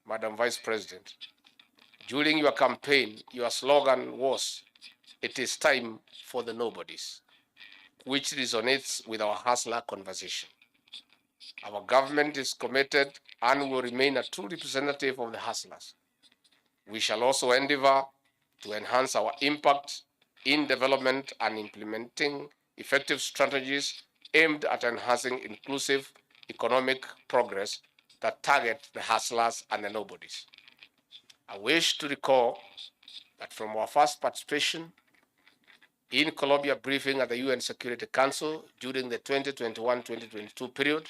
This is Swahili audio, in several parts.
Madam Vice President, during your campaign, your slogan was, "It is time for the nobodies," which resonates with our hustler conversation. Our government is committed and will remain a true representative of the hustlers. We shall also endeavor to enhance our impact in development and implementing effective strategies aimed at enhancing inclusive economic progress that target the hustlers and the nobodies. I wish to recall that from our first participation in Colombia briefing at the UN Security Council during the 2021-2022 period,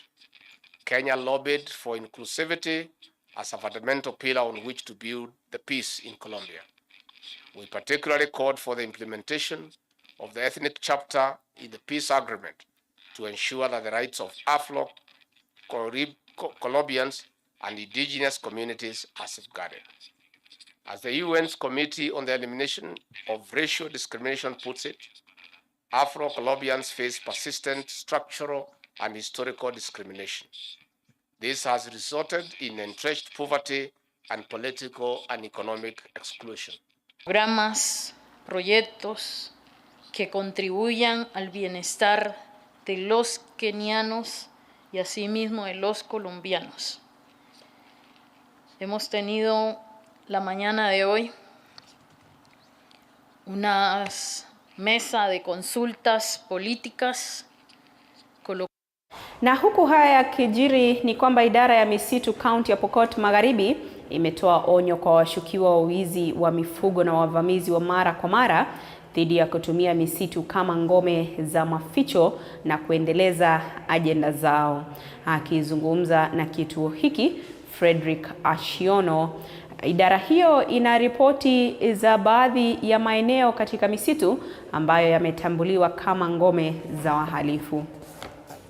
Kenya lobbied for inclusivity as a fundamental pillar on which to build the peace in Colombia. We particularly called for the implementation of the ethnic chapter in the peace agreement to ensure that the rights of Afro-Colombians and indigenous communities are safeguarded. As the UN's Committee on the Elimination of Racial Discrimination puts it, Afro-Colombians face persistent structural and historical discrimination. This has resulted in entrenched poverty and political and economic exclusion. Programas, proyectos que contribuyan al bienestar de los kenianos y asimismo de los colombianos. Hemos tenido la mañana de hoy una mesa de consultas políticas. Na huku haya yakijiri ni kwamba idara ya misitu kaunti ya Pokot Magharibi imetoa onyo kwa washukiwa wa wizi wa mifugo na wavamizi wa mara kwa mara dhidi ya kutumia misitu kama ngome za maficho na kuendeleza ajenda zao. Akizungumza na kituo hiki, Frederick Ashiono, idara hiyo ina ripoti za baadhi ya maeneo katika misitu ambayo yametambuliwa kama ngome za wahalifu.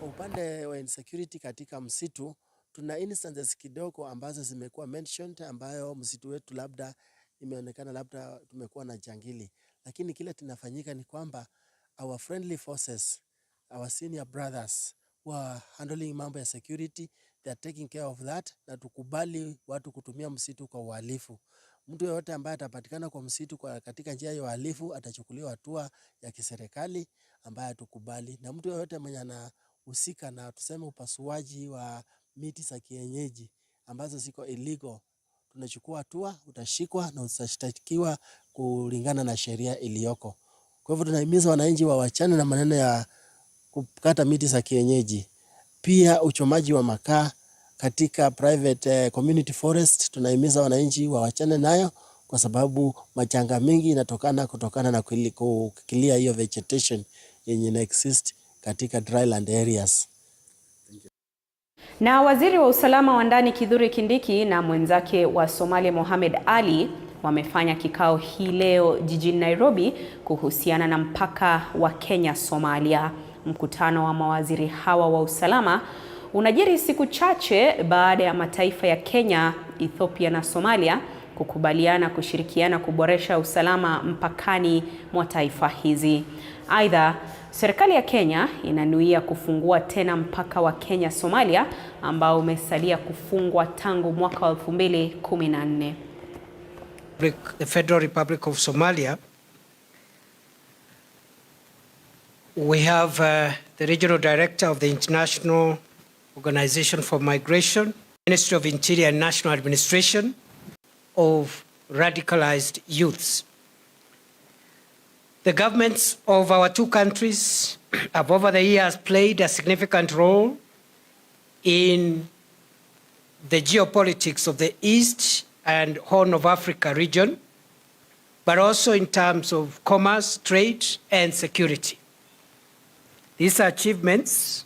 Upande wa insecurity katika msitu, tuna instances kidogo ambazo zimekuwa mentioned ambayo msitu wetu labda imeonekana labda tumekuwa na jangili. Lakini kile tunafanyika ni kwamba our friendly forces, our senior brothers who are handling mambo ya security, they are taking care of that, na tukubali watu kutumia msitu kwa uhalifu. Mtu yeyote ambaye atapatikana kwa msitu katika njia ya uhalifu atachukuliwa hatua ya kiserikali ambaye hatukubali. Na mtu yeyote mwenye anahusika na tuseme upasuaji wa miti za kienyeji ambazo ziko illegal, tunachukua hatua, utashikwa na utashtakiwa kulingana na sheria iliyoko. Kwa hivyo tunahimiza wananchi waachane na maneno ya kukata miti za kienyeji. Pia uchomaji wa makaa katika private community forest, tunahimiza wananchi waachane nayo kwa sababu majanga mengi kutokana na kukilia hiyo vegetation yenye ina exist katika dryland areas. Na waziri wa usalama wa ndani Kithure Kindiki na mwenzake wa Somalia Mohamed Ali wamefanya kikao hii leo jijini Nairobi kuhusiana na mpaka wa Kenya Somalia. Mkutano wa mawaziri hawa wa usalama unajiri siku chache baada ya mataifa ya Kenya, Ethiopia na Somalia kukubaliana kushirikiana kuboresha usalama mpakani mwa taifa hizi. Aidha, serikali ya Kenya inanuia kufungua tena mpaka wa Kenya Somalia ambao umesalia kufungwa tangu mwaka 2014. The Federal Republic of Somalia, we have the Regional Director of the International Organization for Migration, Ministry of Interior and National Administration of radicalized youths. The governments of our two countries have over the years played a significant role in the geopolitics of the East and Horn of Africa region, but also in terms of commerce, trade, and security. These achievements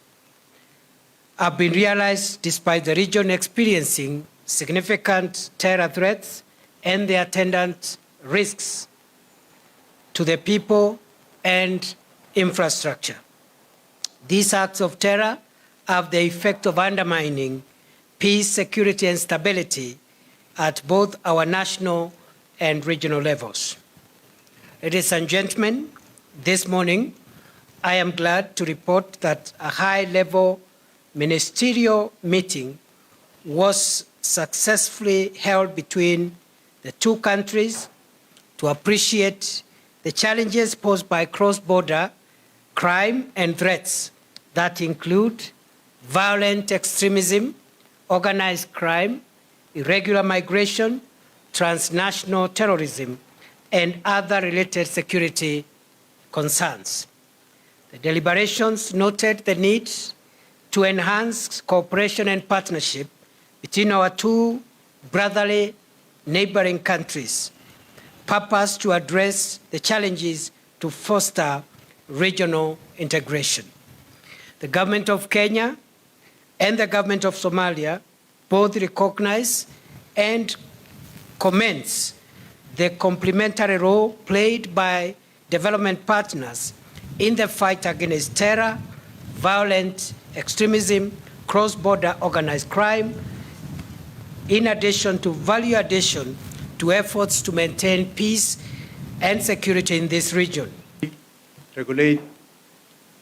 have been realized despite the region experiencing significant terror threats and the attendant risks to the people and infrastructure. These acts of terror have the effect of undermining peace, security, and stability at both our national and regional levels. Ladies and gentlemen, this morning I am glad to report that a high-level ministerial meeting was successfully held between the two countries to appreciate the challenges posed by cross-border crime and threats that include violent extremism, organized crime, irregular migration, transnational terrorism, and other related security concerns. The deliberations noted the need to enhance cooperation and partnership between our two brotherly neighboring countries, purpose to address the challenges to foster regional integration. The government of Kenya and the government of Somalia both recognize and commends the complementary role played by development partners in the fight against terror, violent extremism, cross-border organized crime, in addition to value addition to efforts to maintain peace and security in this region. Regulate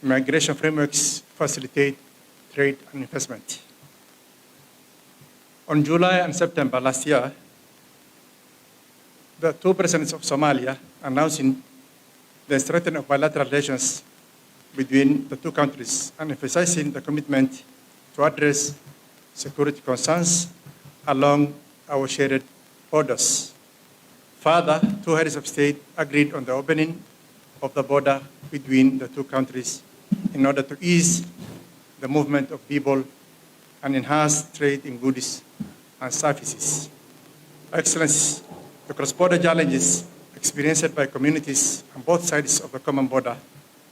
migration frameworks, facilitate trade and investment. On July and September last year, the two presidents of Somalia announcing the strengthening of bilateral relations between the two countries and emphasizing the commitment to address security concerns along our shared borders. Further, two heads of state agreed on the opening of the border between the two countries in order to ease the movement of people and enhance trade in goods and services. Excellencies, the cross-border challenges experienced by communities on both sides of the common border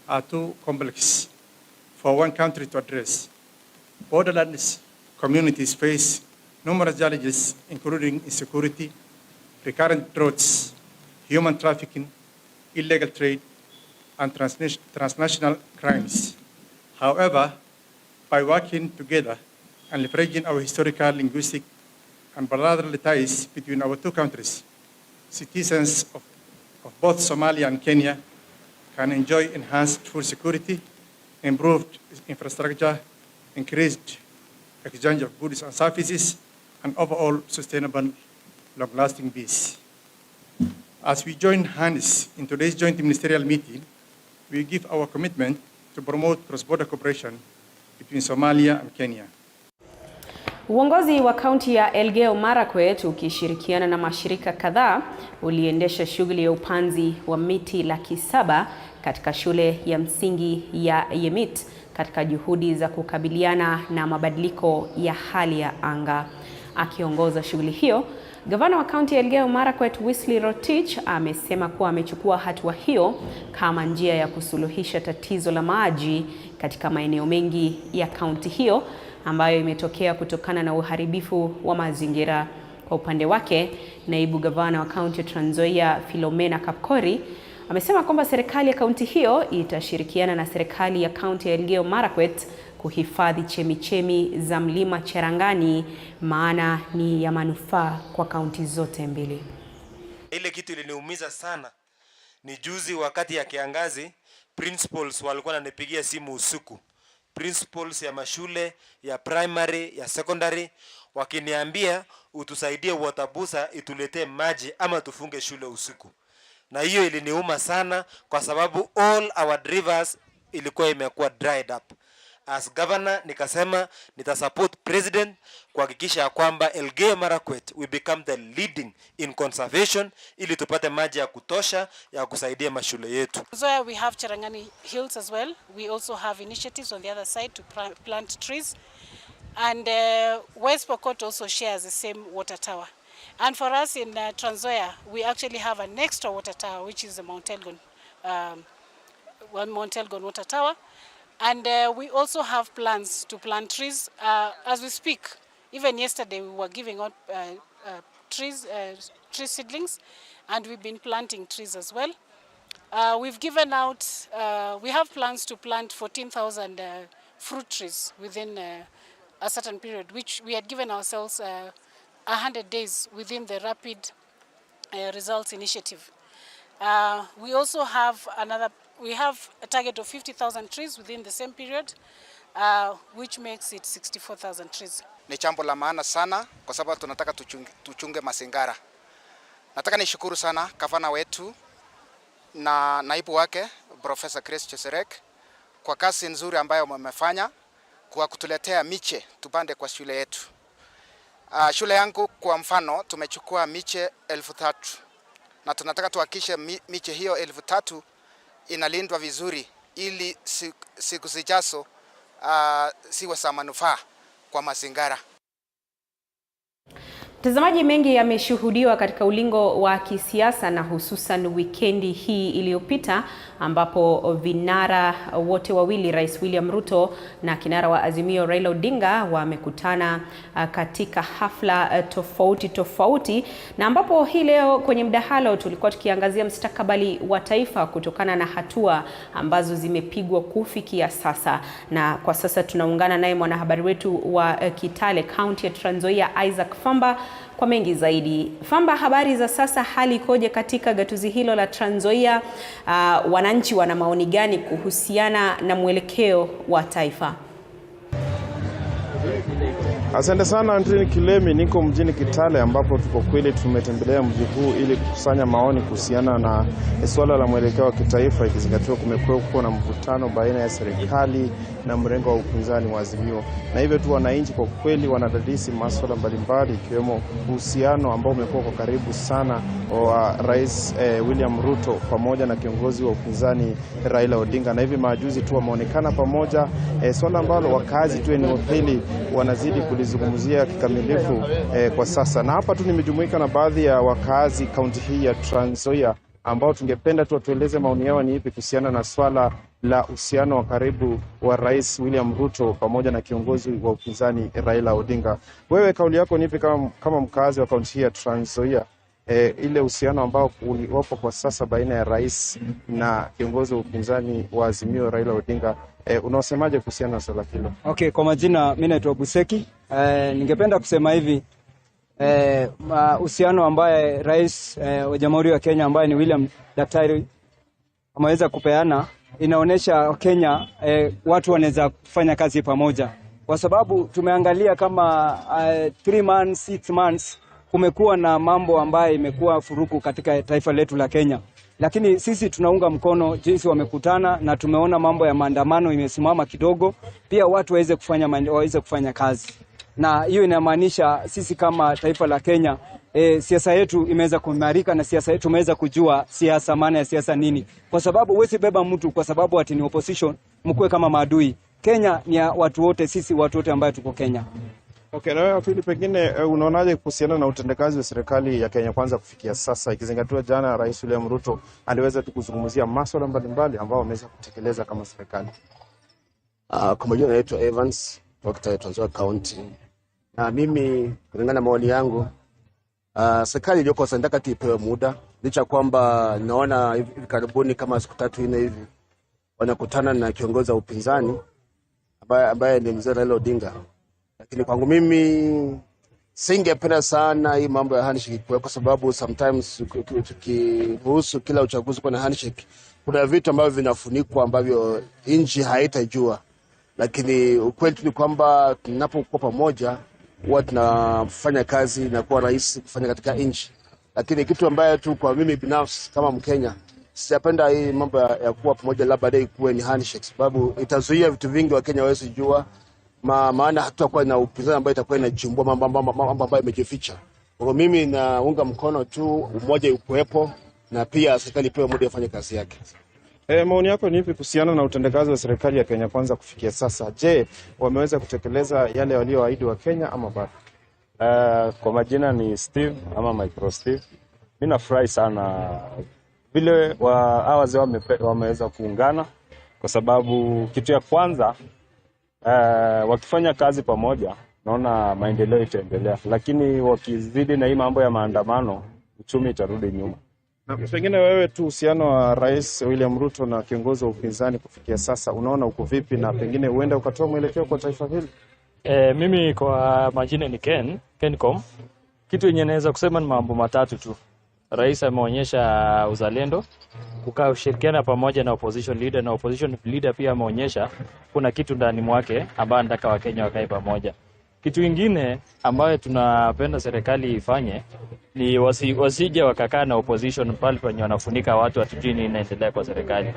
are too complex for one country to address. Borderlands communities face numerous challenges, including insecurity, recurrent droughts, human trafficking, illegal trade, and transnational crimes. However, by working together and leveraging our historical, linguistic, and brotherly ties between our two countries, citizens of both Somalia and Kenya can enjoy enhanced food security, improved infrastructure, increased exchange of goods and services, and overall sustainable, long-lasting peace. As we join hands in today's joint ministerial meeting, we give our commitment to promote cross-border cooperation between Somalia and Kenya. Uongozi wa kaunti ya Elgeyo Marakwet ukishirikiana na mashirika kadhaa uliendesha shughuli ya upanzi wa miti 700,000 katika shule ya msingi ya Yemit katika juhudi za kukabiliana na mabadiliko ya hali ya anga. Akiongoza shughuli hiyo, gavana wa kaunti ya Elgeyo Marakwet Wesley Rotich amesema kuwa amechukua hatua hiyo kama njia ya kusuluhisha tatizo la maji katika maeneo mengi ya kaunti hiyo ambayo imetokea kutokana na uharibifu wa mazingira. Kwa upande wake, naibu gavana wa kaunti ya Trans Nzoia Philomena Kapkori amesema kwamba serikali ya kaunti hiyo itashirikiana na serikali ya kaunti ya Elgeyo Marakwet kuhifadhi chemichemi za mlima Cherangani, maana ni ya manufaa kwa kaunti zote mbili. Ile kitu iliniumiza sana ni juzi wakati ya kiangazi, principals walikuwa wananipigia simu usiku. Principals ya mashule ya primary, ya secondary, wakiniambia utusaidie Watabusa ituletee maji ama tufunge shule usiku. Na hiyo iliniuma sana kwa sababu all our rivers ilikuwa imekuwa dried up. As governor nikasema nitasupport president kuhakikisha kwamba Elgeyo Marakwet we become the leading in conservation ili tupate maji ya kutosha ya kusaidia mashule yetu. So we have Cherangani Hills as well. We also have initiatives on the other side to plant trees. And West Pokot also shares the same water tower. And for us in Trans Nzoia, we actually have an extra water tower, which is the Mount Elgon water tower. And we also have plans to plant trees as we speak. Even yesterday we were giving out tree seedlings, and we've been planting trees as well. We've given out, we have plans to plant 14,000 fruit trees within a certain period, which we had given ourselves 100 days within the rapid results initiative. We also have we have a target of 50,000 trees within the same period, which makes it 64,000 trees. ni jambo la maana sana kwa sababu tunataka tuchunge mazingira. Nataka nishukuru sana gavana wetu na naibu wake Professor Chris Cheserek kwa kazi nzuri ambayo wamefanya kwa kutuletea miche tupande kwa shule yetu. Shule yangu kwa mfano tumechukua miche 3,000 na tunataka tuhakikishe miche hiyo 3,000 inalindwa vizuri ili siku zijazo siwe za manufaa kwa mazingira. Mtazamaji, mengi yameshuhudiwa katika ulingo wa kisiasa na hususan wikendi hii iliyopita ambapo vinara wote wawili, Rais William Ruto na kinara wa Azimio Raila Odinga, wamekutana katika hafla tofauti na ambapo hii leo kwenye mdahalo tulikuwa tukiangazia mustakabali wa taifa kutokana na hatua ambazo zimepigwa kufikia sasa. Na kwa sasa tunaungana naye mwanahabari wetu wa Kitale County ya Trans Nzoia, Isaac Famba, kwa mengi zaidi. Famba, habari za sasa, hali ikoje katika gatuzi hilo la Trans Nzoia? Wananchi wana maoni gani kuhusiana na mwelekeo wa taifa? Asante sana Andrini Kilemi, niko mjini Kitale ambapo tuko kweli tumetembelea mji huu ili kukusanya maoni kuhusiana na swala la mwelekeo wa kitaifa, ikizingatiwa kumekuwa na mvutano baina ya serikali na mrengo wa upinzani wa Azimio. Na hivyo tu wananchi kwa kweli wanadadisi masuala mbalimbali ikiwemo uhusiano ambao umekuwa kwa karibu sana wa Rais William Ruto pamoja na kiongozi wa upinzani Raila Odinga. Na hivi majuzi tu wameonekana pamoja, swala ambalo wakazi tu eneo hili wanazidi kulizungumzia kikamilifu kwa sasa. Na hapa tu nimejumuika na baadhi ya wakazi kaunti hii ya Trans Nzoia ambao tungependa tu watueleze maoni yao ni ipi kuhusiana na swala la uhusiano wa karibu wa Rais William Ruto pamoja na kiongozi wa upinzani Raila Odinga. Wewe kauli yako ni ipi kama mkazi wa kaunti hii ya Trans Nzoia, ile uhusiano ambao uliopo kwa sasa baina ya rais na kiongozi wa upinzani wa Azimio Raila Odinga, unaosemaje kuhusiana na swala hilo? Okay, kwa majina mimi naitwa Buseki. Ningependa kusema hivi, uhusiano ambaye rais wa Jamhuri ya Kenya ambaye ni William Daktari ameweza kupeana inaonesha Kenya watu wanaweza kufanya kazi pamoja, kwa sababu tumeangalia kama 3 months 6 months kumekuwa na mambo ambaye imekuwa furuku katika taifa letu la Kenya, lakini sisi tunaunga mkono jinsi wamekutana na tumeona mambo ya maandamano imesimama kidogo, pia watu waweze kufanya kazi. Na hiyo inamaanisha sisi kama taifa la Kenya siasa yetu imeweza kuimarika na siasa yetu tumeweza kujua siasa, maana ya siasa nini, kwa sababu huwezi beba mtu kwa sababu ati ni opposition mkue kama maadui. Kenya ni ya watu wote, sisi watu wote ambao tuko Kenya. Okay, na wewe Philip, pengine unaonaje kuhusiana na utendakazi wa serikali ya Kenya kwanza kufikia sasa, ikizingatiwa jana Rais William Ruto aliweza kuzungumzia masuala mbalimbali ambao wameweza kutekeleza kama serikali? Kwa majina naitwa Evans kutoka Trans Nzoia County. Na mimi kulingana na maoni yangu, serikali iliyoko sasa ndaka ipewe muda, licha kwamba naona hivi karibuni kama siku 3-4 hivi wanakutana na kiongozi wa upinzani ambaye ni mzee Raila Odinga. Lakini kwangu mimi singependa sana hii mambo ya handshake kwa sababu sometimes tukihusu kila uchaguzi kuna handshake, kuna vitu ambavyo vinafunikwa ambavyo nchi haitajua. Lakini ukweli ni kwamba tunapokuwa pamoja huwa tunafanya kazi na kuwa rahisi kufanya katika nchi. Lakini kitu ambayo tu kwa mimi binafsi kama Mkenya sijapenda hii mambo ya kuwa pamoja labda baadaye kuwe ni handshake, sababu itazuia vitu vingi wa Kenya hawezi jua. Maana hatutakuwa na upinzani ambayo itakuwa inachimbua mambo ambayo imejificha. Kwa mimi naunga mkono tu umoja ukuepo na pia serikali ipewe muda ifanye kazi yake. Maoni yako ni ipi kuhusiana na utendakazi wa serikali ya Kenya kwanza kufikia sasa? Je, wameweza kutekeleza yale walioahidi wa Kenya ama bado? Kwa majina ni Steve ama Micro Steve. Mimi nafurahi sana vile wazee wameweza kuungana, kwa sababu kitu ya kwanza wakifanya kazi pamoja naona maendeleo itaendelea, lakini wakizidi na hii mambo ya maandamano uchumi itarudi nyuma. Na pengine wewe tu uhusiano wa Rais William Ruto na kiongozi wa upinzani kufikia sasa unaona uko vipi, na pengine huenda ukatoa mwelekeo kwa taifa hili? Mimi kwa majina ni Kencom. Kitu yenye naweza kusema ni mambo matatu tu. Rais ameonyesha uzalendo, kukaa ushirikiana pamoja na opposition leader, na opposition leader pia ameonyesha kuna kitu ndani mwake ambaye anataka Wakenya wakae pamoja. Kitu kingine ambayo tunapenda serikali ifanye ni wasije wakakaa na opposition pale penye wanafunika watu hatujui nini inaendelea kwa serikali.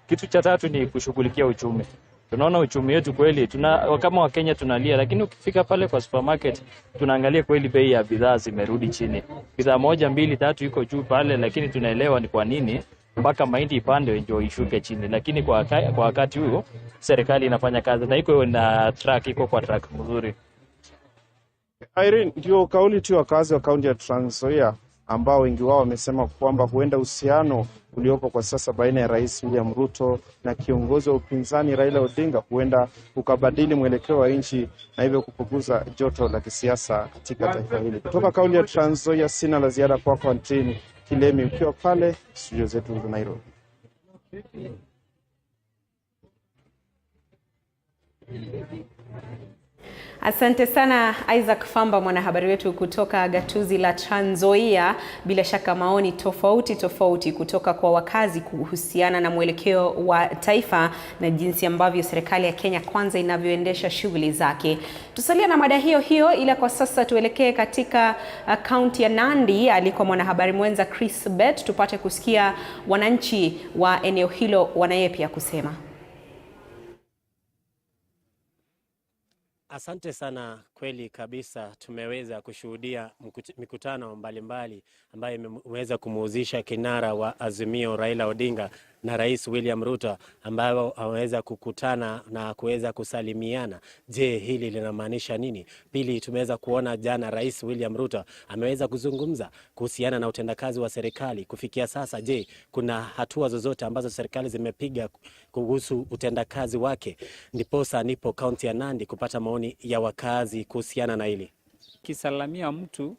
Kitu cha tatu ni kushughulikia uchumi. Tunaona uchumi wetu kweli, kama Wakenya tunalia, lakini ukifika pale kwa supermarket tunaangalia kweli bei ya bidhaa zimerudi chini. Bidhaa 1, 2, 3 iko juu pale, lakini tunaelewa ni kwa nini mpaka mahindi ipande ndio ishuke chini. Lakini kwa wakati huo serikali inafanya kazi na iko kwa track mzuri. Irene, ndio kauli tu wakazi wa kaunti ya Trans Nzoia ambao wengi wao wamesema kwamba huenda uhusiano uliopo kwa sasa baina ya Rais William Ruto na kiongozi wa upinzani Raila Odinga huenda ukabadili mwelekeo wa nchi na hivyo kupunguza joto la kisiasa katika taifa hili. Kutoka kaunti ya Trans Nzoia sina la ziada kwako Antini Kilemi ukiwa pale studio zetu za Nairobi. Asante sana Isaac Famba, mwanahabari wetu kutoka gatuzi la Trans Nzoia. Bila shaka maoni tofauti kutoka kwa wakazi kuhusiana na mwelekeo wa taifa na jinsi ambavyo serikali ya Kenya Kwanza inavyoendesha shughuli zake. Tusalia na mada hiyo ila kwa sasa tuelekee katika kaunti ya Nandi aliko mwanahabari mwenza Chris Bet tupate kusikia wananchi wa eneo hilo wanayepia kusema. Asante sana, kweli kabisa tumeweza kushuhudia mikutano mbalimbali ambayo imeweza kumuhusisha kinara wa Azimio Raila Odinga na Rais William Ruto ambao wameweza kukutana na kuweza kusalimiana. Je, hili linamaanisha nini? Pili, tumeweza kuona jana Rais William Ruto ameweza kuzungumza kuhusiana na utendakazi wa serikali kufikia sasa. Je, kuna hatua zozote ambazo serikali zimepiga kuhusu utendakazi wake? Ndiposa nipo kaunti ya Nandi kupata maoni ya wakazi kuhusiana na hili. Kisalamia mtu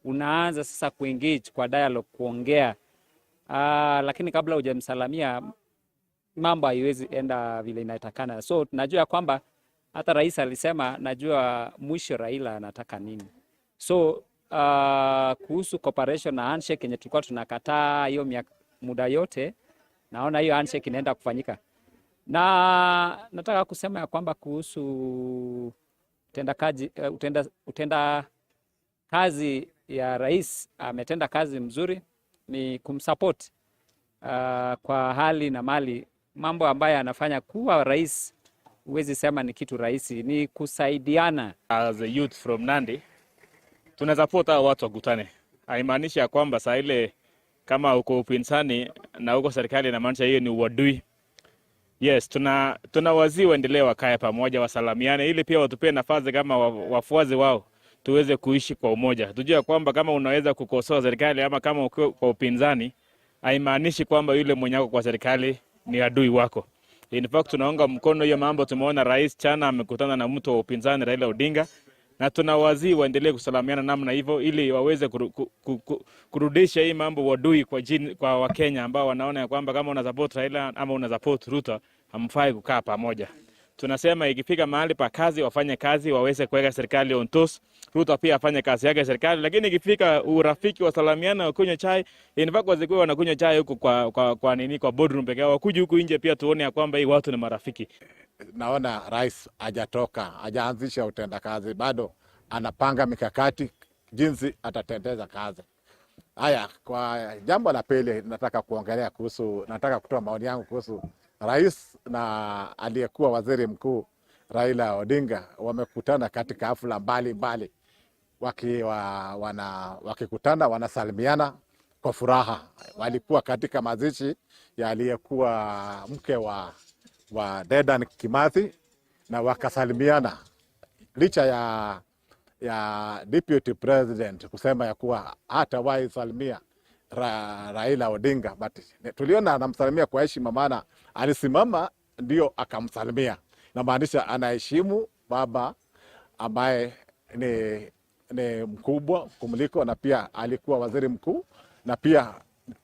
unaanza sasa kuengage kwa dialogue, kuongea. Lakini kabla hujamsalamia mambo haiwezi enda vile inatakana. So najua kwamba hata rais alisema najua mwisho Raila anataka nini. So kuhusu cooperation na handshake yenye tulikuwa tunakataa hiyo muda yote, naona hiyo handshake inaenda kufanyika. Na nataka kusema ya kwamba kuhusu utenda kazi ya rais, ametenda kazi mzuri, ni kumsupport kwa hali na mali. Mambo ambayo anafanya kuwa rais, huwezi sema ni kitu rahisi, ni kusaidiana. As a youth from Nandi, tunasupport hao watu wakutane. Haimaanishi ya kwamba saa ile kama uko upinzani na uko serikali inamaanisha hiyo ni uadui. Yes, tunawazii waendelee wakae pamoja, wasalamiane ili pia watupie nafasi kama wafuazi wao tuweze kuishi kwa umoja. Tujue kwamba kama unaweza kukosoa serikali ama kama uko kwa upinzani, haimaanishi kwamba yule mwenye kwa serikali ni adui wako. In fact, tunaunga mkono hiyo mambo. Tumeona rais jana amekutana na mtu wa upinzani Raila Odinga, na tunawazii waendelee kusalamiana namna hivyo ili waweze kurudisha hii mambo wadui kwa Wakenya ambao wanaona kwamba kama una support Raila ama una support Ruto hamfai kukaa pamoja. Tunasema ikifika mahali pa kazi wafanye kazi, waweze kuweka serikali on toes. Ruto pia afanye kazi yake serikali, lakini ikifika urafiki wa salamiana wa kunywa chai, in fact wazikuwa wanakunywa chai huko kwa boardroom pekee yao, wakuje huku nje pia tuone ya kwamba hii watu ni marafiki. Naona rais hajaanzisha utendakazi, bado anapanga mikakati jinsi atatendeza kazi. Haya, kwa jambo la pili nataka kutoa maoni yangu kuhusu rais na aliyekuwa waziri mkuu Raila Odinga. Wamekutana katika hafla mbalimbali, wakikutana wanasalimiana kwa furaha. Walikuwa katika mazishi ya aliyekuwa mke wa Dedan Kimathi na wakasalimiana, licha ya deputy president kusema ya kuwa hatawahi salimia Raila Odinga, but tuliona anamsalimia kwa heshima, maana alisimama ndio akamsalimia. Na maanisha anaheshimu baba ambaye ni mkubwa kumliko, na pia alikuwa waziri mkuu, na pia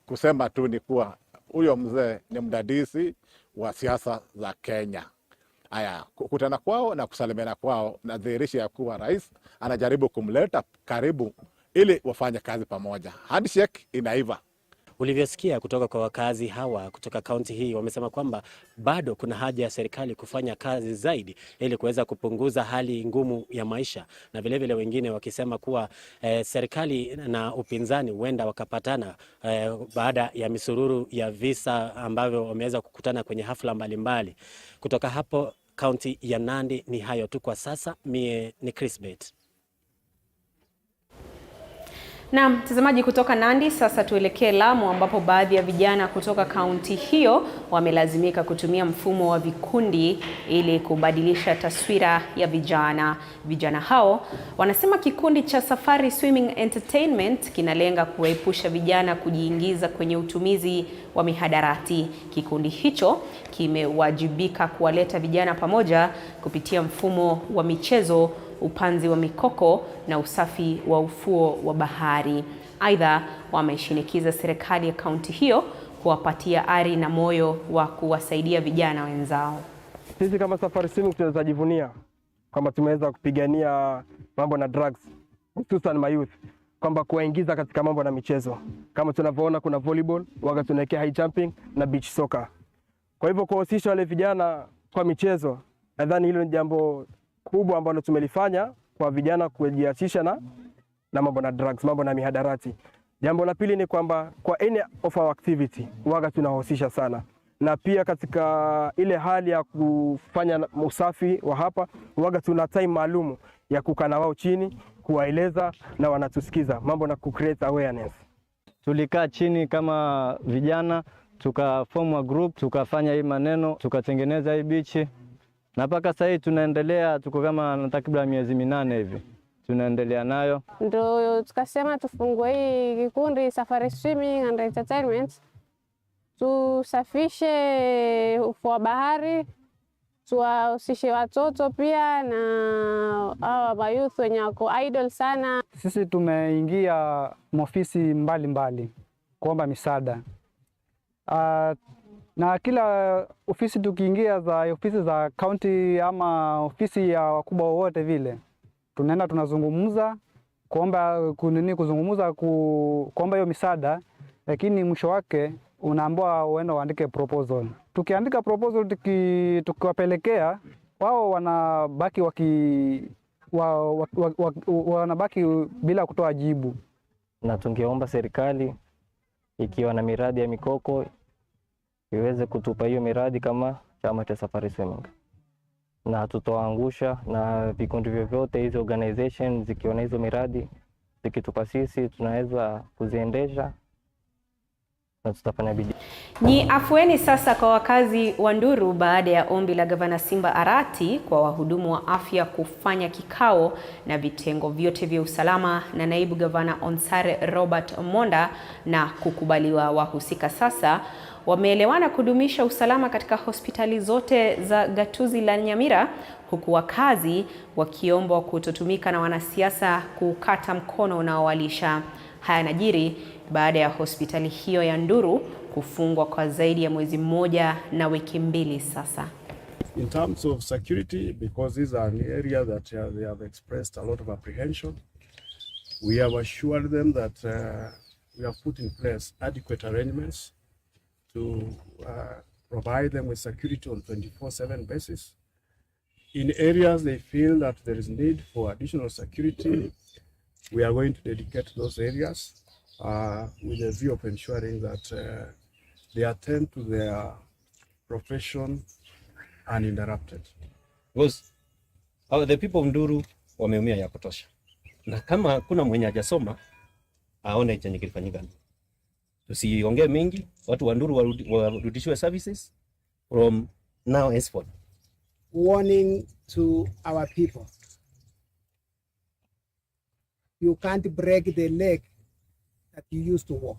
kusema tu ni kuwa huyo mzee ni mdadisi wa siasa za Kenya. Haya, kukutana kwao na kusalimiana kwao na dhihirisha ya kuwa rais anajaribu kumleta karibu ili wafanye kazi pamoja. Handshake inaiva. Ulivyosikia kutoka kwa wakazi hawa kutoka kaunti hii, wamesema kwamba bado kuna haja ya serikali kufanya kazi zaidi ili kuweza kupunguza hali ngumu ya maisha, na vilevile wengine wakisema kuwa serikali na upinzani huenda wakapatana baada ya misururu ya visa ambavyo wameweza kukutana kwenye hafla mbalimbali. Kutoka hapo kaunti ya Nandi ni hayo tu kwa sasa. Mie ni Chrisbet. Na mtazamaji, kutoka Nandi sasa tuelekee Lamu, ambapo baadhi ya vijana kutoka kaunti hiyo wamelazimika kutumia mfumo wa vikundi ili kubadilisha taswira ya vijana. Vijana hao wanasema kikundi cha Safari Swimming Entertainment kinalenga kuwaepusha vijana kujiingiza kwenye utumizi wa mihadarati. Kikundi hicho kimewajibika kuwaleta vijana pamoja kupitia mfumo wa michezo, upanzi wa mikoko na usafi wa ufuo wa bahari. Aidha, wameshinikiza serikali ya kaunti hiyo kuwapatia ari na moyo wa kuwasaidia vijana wenzao. Sisi kama Safari Swimming tunajivunia kwamba tumeweza kupigania mambo na drugs, hususan mayouth, kwamba kuwaingiza katika mambo na michezo. Kama tunavyoona kuna volleyball, waga tunawekea high jumping na beach soccer. Kwa hivyo kuhusisha wale vijana kwa michezo, nadhani hilo ni jambo kubwa ambalo tumelifanya kwa vijana kujiachisha na mambo na drugs, mambo na mihadarati. Jambo la pili ni kwamba kwa any of our activity waga tunahusisha sana, na pia katika ile hali ya kufanya usafi wa hapa waga tuna time maalumu ya kukaa na wao chini, kuwaeleza na wanatusikiza mambo na create awareness. Tulikaa chini kama vijana, tukaform a group, tukafanya hii maneno, tukatengeneza hii bichi, na mpaka sasa hivi tunaendelea, tuko kama takriban miezi 8 hivi tunaendelea nayo. Ndio tukasema tufungue hii kikundi Safari Swimming and Entertainment, tusafishe ufuo wa bahari, tuwahusishe watoto pia na hawa mayouth wenye wako idle sana. Sisi tumeingia ofisi mbalimbali kuomba misaada. Na kila ofisi tukiingia, za ofisi za county ama ofisi ya wakubwa wote vile, tunaenda tunazungumza kuomba hiyo misaada, lakini mwisho wake unaambiwa uende uandike proposal. Tukiandika proposal tukiwapelekea wao, wanabaki wanabaki bila kutoa jibu. Na tungeomba serikali ikiwa na miradi ya mikoko iweze kutupa hiyo miradi kama chama cha Safari Swimming, na hatutoangusha, na vikundi vyovyote hizo organization zikiona hizo miradi zikitupa sisi tunaweza kuziendesha na tutafanya bidii. Ni afueni sasa kwa wakazi wa Nduru baada ya ombi la Gavana Simba Arati kwa wahudumu wa afya kufanya kikao na vitengo vyote vya usalama na naibu gavana Onsare Robert Monda na kukubaliwa. Wahusika sasa wameelewana kudumisha usalama katika hospitali zote za gatuzi la Nyamira, huku wakazi wakiombwa kutotumika na wanasiasa kukata mkono unaowalisha. Haya yanajiri baada ya hospitali hiyo ya Nduru kufungwa kwa zaidi ya mwezi mmoja na wiki 2 sasa. In terms of security, because these are an area that they have expressed a lot of apprehension, we have assured them that we have put in place adequate arrangements to provide them with security on 24/7 basis. In areas they feel that there is need for additional security, we are going to dedicate those areas with a view of ensuring that they attend to their profession uninterrupted. Because the people of Nduru wameumia ya kutosha, na kama kuna mwenye hajasoma aone chenye kilifanyika. Tusiongee mingi, watu wa Nduru warudishiwe services from now henceforth. Warning to our people: you can't break the leg that you used to walk.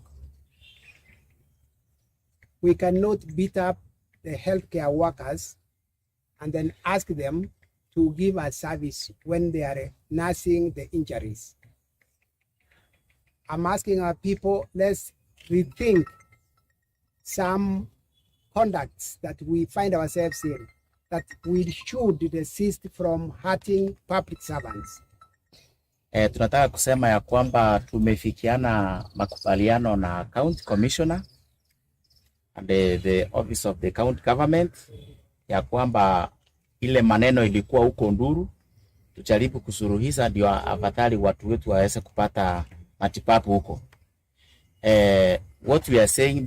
We cannot beat up the healthcare workers and then ask them to give us service when they are nursing the injuries. I'm asking our people, let's rethink some conducts that we find ourselves in, that we should desist from hurting public servants. Tunataka kusema ya kwamba tumefikiana makubaliano na County Commissioner and the Office of the County Government ya kwamba ile maneno ilikuwa huko Nduru tujaribu kusuruhisha ndio afadhali watu wetu waweze kupata matibabu huko. What we are saying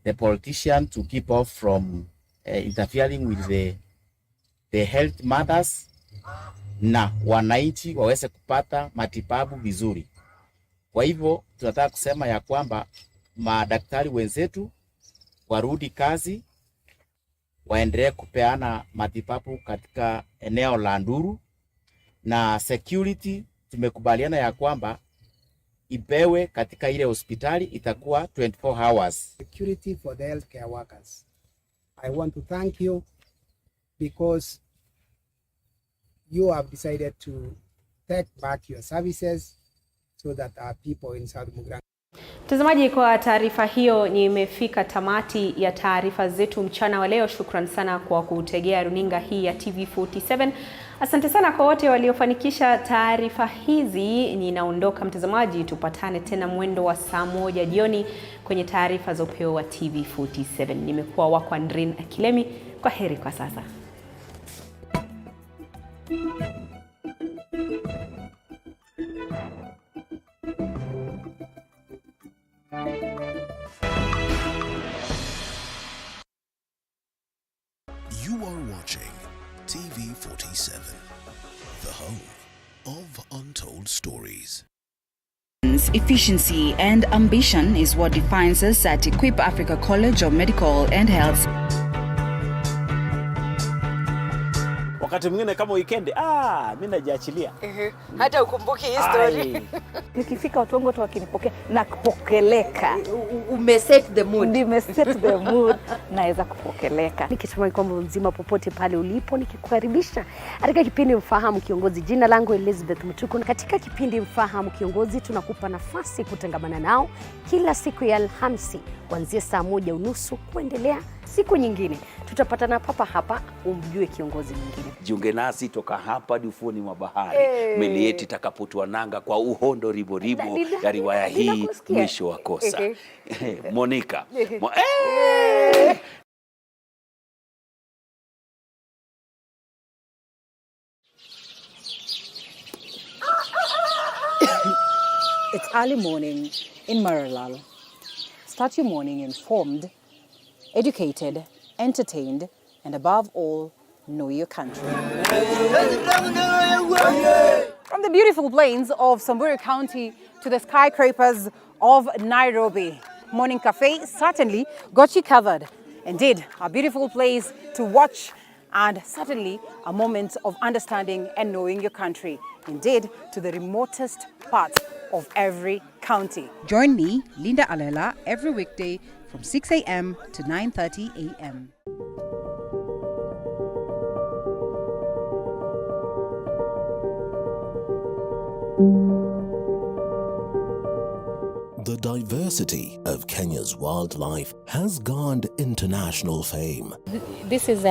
the politician to keep off from interfering with the health matters na wananchi waweze kupata matibabu vizuri. Kwa hivyo tunataka kusema ya kwamba madaktari wenzetu warudi kazi, waendelee kupeana matibabu katika eneo la Nduru, na security tumekubaliana ya kwamba ipewe katika ile hospitali itakuwa 24 hours. Security for the healthcare workers. I want to thank you because you have decided to take back your services so that our people in South Mugirango. Mtazamaji, kwa taarifa hiyo nimefika tamati ya taarifa zetu mchana wa leo. Shukran sana kwa kutegea runinga hii ya TV47. Asante sana kwa wote waliofanikisha taarifa hizi. Ninaondoka mtazamaji, tupatane tena mwendo wa saa 1 jioni kwenye taarifa za upeo wa TV47. Nimekuwa wako Andrin Kilemi. Kwa heri kwa sasa. You are watching TV47, the home of untold stories. Efficiency and ambition is what defines us at Equip Africa College of Medical and Health. Wakati mwingine kama weekend, mimi najiachilia. Hata ukumbuki history. Nikifika watu wangu watu wakinipokea na kupokeleka. Umeset the mood. Nimeset the mood. Naweza kupokeleka. Nikitumai kwamba mzima popote pale ulipo, nikikukaribisha katika kipindi Mfahamu Kiongozi. Jina langu Elizabeth Mutuku. Katika kipindi Mfahamu Kiongozi tunakupa nafasi kutangamana nao kila siku ya Alhamisi kuanzia saa 1:30 kuendelea siku nyingine. Tutapatana papa hapa umjue kiongozi mwingine. Jiunge nasi toka hapa hadi ufuoni mwa bahari. Meli yetu itakapotua nanga kwa uhondo ribo ya riwaya hii mwisho wa kosa. Monica. It's early morning in Maralal. Start your morning informed, educated, entertained, and above all, know your country. From the beautiful plains of Samburu County to the skyscrapers of Nairobi, Morning Cafe certainly got you covered. Indeed, a beautiful place to watch and certainly a moment of understanding and knowing your country. Indeed, to the remotest parts of every county. Join me, Linda Alela, every weekday from 6 a.m. to 9:30 a.m. The diversity of Kenya's wildlife has garnered international fame. This is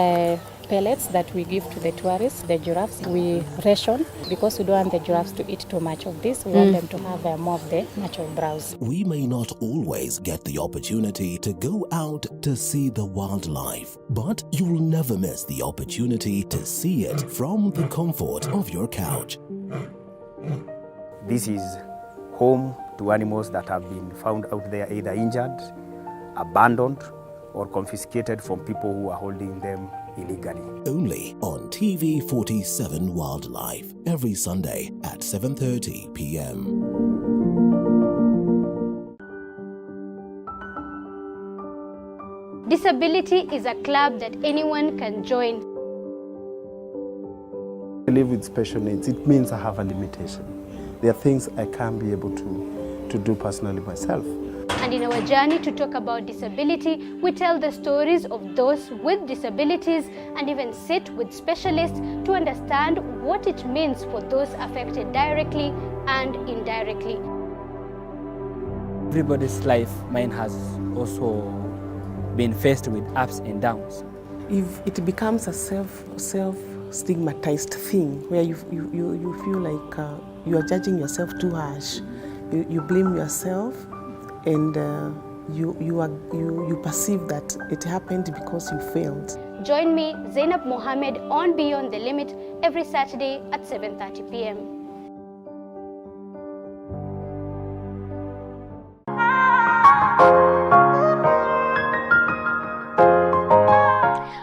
pellets that we give to the tourists, the giraffes. We ration because we don't want the giraffes to eat too much of this. We want them to have more of the natural browse. We may not always get the opportunity to go out to see the wildlife, but you'll never miss the opportunity to see it from the comfort of your couch. This is home to animals that have been found out there either injured, abandoned, or confiscated from people who are holding them illegally. Only on TV47 Wildlife, every Sunday at 7:30 p.m. Disability is a club that anyone can join. I live with special needs. It means I have a limitation. There are things I can't be able to do personally myself. And in our journey to talk about disability, we tell the stories of those with disabilities and even sit with specialists to understand what it means for those affected directly and indirectly. Everybody's life, mine has also been faced with ups and downs. If it becomes a self stigmatized thing where you feel like you are judging yourself too harsh. You blame yourself, and you perceive that it happened because you failed. Join me, Zainab Mohammed, on Beyond the Limit every Saturday at 7:30 p.m.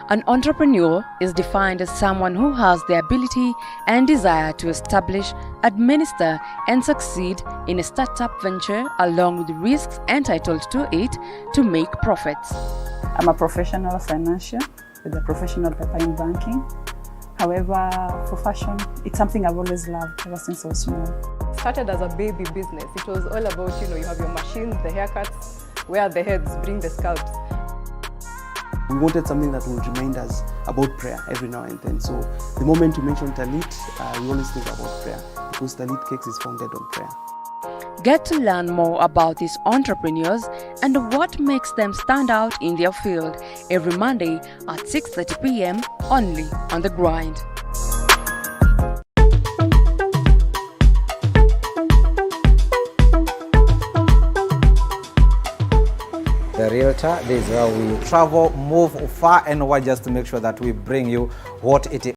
An entrepreneur is defined as someone who has the ability and desire to establish, administer, and succeed in a startup venture along with the risks entitled to it to make profits. I'm a professional financier with a professional paper in banking. However, for fashion, it's something I've always loved ever since I was small. Started as a baby business. It was all about, you have your machines, the haircuts, wear the heads, bring the scalps. We wanted something that would remind us about prayer every now and then. So the moment you mention Talit, we always think about prayer because Talit Cakes is founded on prayer. Get to learn more about these entrepreneurs and what makes them stand out in their field every Monday at 6:30 p.m. only on The Grind. The Realtor, this is where we travel, move far and wide just to make sure that we bring you what it is.